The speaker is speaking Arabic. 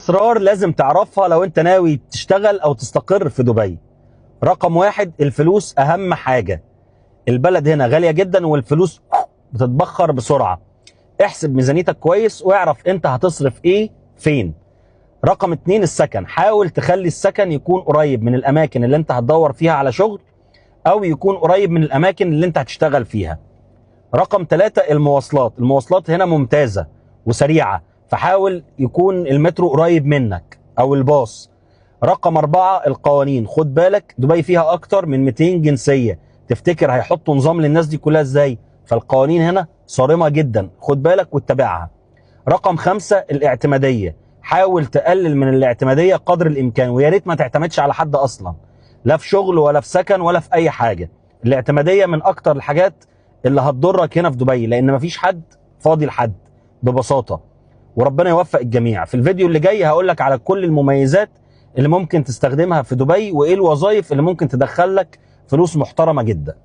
اسرار لازم تعرفها لو انت ناوي تشتغل او تستقر في دبي. رقم واحد، الفلوس اهم حاجة. البلد هنا غالية جدا والفلوس بتتبخر بسرعة. احسب ميزانيتك كويس واعرف انت هتصرف ايه فين. رقم اتنين، السكن. حاول تخلي السكن يكون قريب من الاماكن اللي انت هتدور فيها على شغل، او يكون قريب من الاماكن اللي انت هتشتغل فيها. رقم ثلاثة، المواصلات هنا ممتازة وسريعة، فحاول يكون المترو قريب منك او الباص. رقم أربعة، القوانين. خد بالك دبي فيها اكتر من 200 جنسية، تفتكر هيحطوا نظام للناس دي كلها ازاي؟ فالقوانين هنا صارمة جدا، خد بالك واتبعها. رقم خمسة، الاعتمادية. حاول تقلل من الاعتمادية قدر الامكان، ويا ريت ما تعتمدش على حد اصلا، لا في شغل ولا في سكن ولا في اي حاجة. الاعتمادية من اكتر الحاجات اللي هتضرك هنا في دبي، لان مفيش حد فاضي لحد ببساطة. وربنا يوفق الجميع. في الفيديو اللي جاي هقولك على كل المميزات اللي ممكن تستخدمها في دبي، وايه الوظائف اللي ممكن تدخلك فلوس محترمة جدا.